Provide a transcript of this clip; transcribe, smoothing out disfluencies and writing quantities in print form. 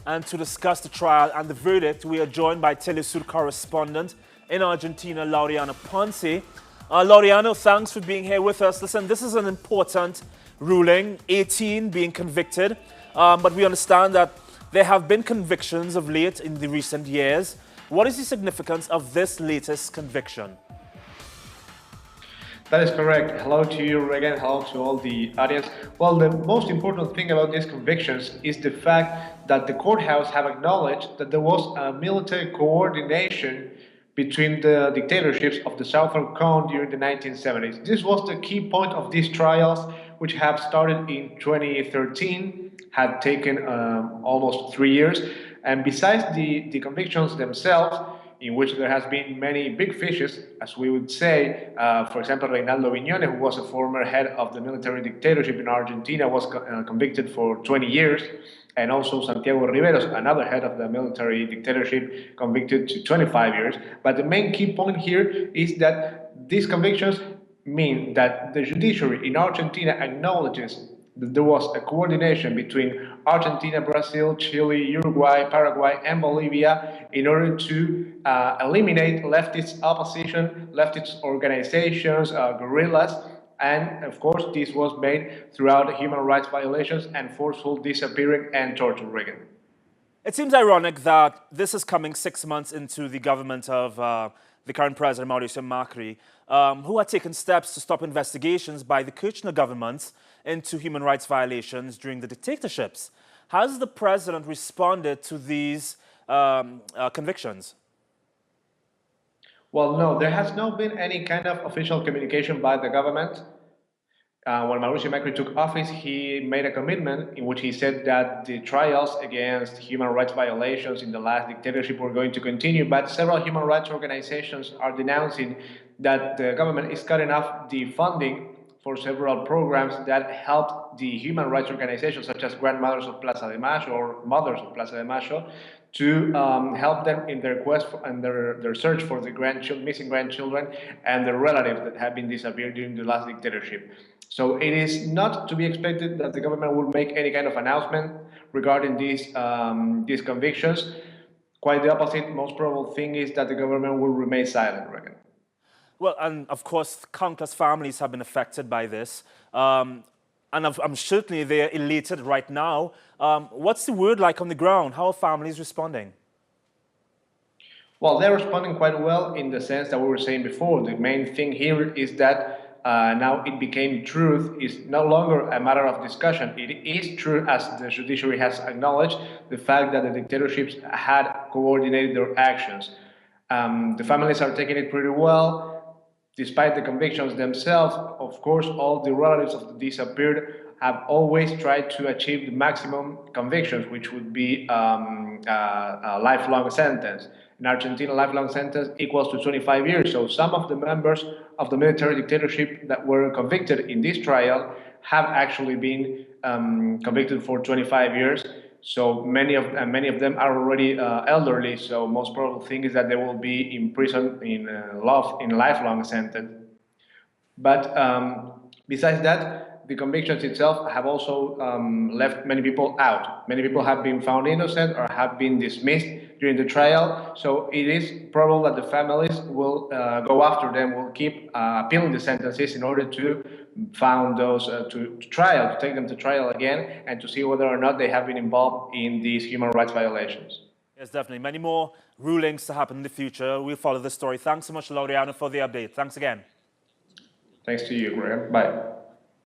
And to discuss the trial and the verdict, we are joined by Telesur correspondent in Argentina, Laureano Ponce. Laureano, thanks for being here with us. Listen, this is an important ruling, 18 being convicted, but we understand that there have been convictions of late in the recent years. What is the significance of this latest conviction? That is correct. Hello to you, Regan. Hello to all the audience. Well, the most important thing about these convictions is the fact that the courthouse have acknowledged that there was a military coordination between the dictatorships of the Southern Cone during the 1970s. This was the key point of these trials, which have started in 2013, had taken almost 3 years. And besides the convictions themselves, in which there has been many big fishes, as we would say. For example, Reinaldo Viñones, who was a former head of the military dictatorship in Argentina, was convicted for 20 years. And also Santiago Riveros, another head of the military dictatorship, convicted to 25 years. But the main key point here is that these convictions mean that the judiciary in Argentina acknowledges that there was a coordination between Argentina, Brazil, Chile, Uruguay, Paraguay, and Bolivia in order to eliminate leftist opposition, leftist organizations, guerrillas, and of course this was made throughout human rights violations and forceful disappearing and torture. Reagan. It seems ironic that this is coming 6 months into the government of the current president, Mauricio Macri, who had taken steps to stop investigations by the Kirchner governments into human rights violations during the dictatorships. Has the president responded to these convictions? Well, no, there has not been any kind of official communication by the government. When Mauricio Macri took office, he made a commitment in which he said that the trials against human rights violations in the last dictatorship were going to continue, but several human rights organizations are denouncing that the government is cutting off the funding for several programs that helped the human rights organizations, such as Grandmothers of Plaza de Mayo or Mothers of Plaza de Mayo, to help them in their quest and their search for the missing grandchildren and their relatives that have been disappeared during the last dictatorship. So it is not to be expected that the government will make any kind of announcement regarding these convictions. Quite the opposite. Most probable thing is that the government will remain silent, I reckon. Well, and of course, countless families have been affected by this. And I'm certainly they're elated right now. What's the word like on the ground? How are families responding? Well, they're responding quite well in the sense that we were saying before. The main thing here is that now it became truth. It's no longer a matter of discussion. It is true, as the judiciary has acknowledged, the fact that the dictatorships had coordinated their actions. The families are taking it pretty well. Despite the convictions themselves, of course, all the relatives of the disappeared have always tried to achieve the maximum convictions, which would be a lifelong sentence. In Argentina, a lifelong sentence equals to 25 years. So some of the members of the military dictatorship that were convicted in this trial have actually been convicted for 25 years. So many of them are already elderly. So most probable thing is that they will be in prison in lifelong sentence. But besides that, the convictions itself have also left many people out. Many people have been found innocent or have been dismissed during the trial. So it is probable that the families will go after them, will keep appealing the sentences in order to found those to trial, to take them to trial again, and to see whether or not they have been involved in these human rights violations. Yes, definitely. Many more rulings to happen in the future. We'll follow this story. Thanks so much, Laureano, for the update. Thanks again. Thanks to you, Graham. Bye.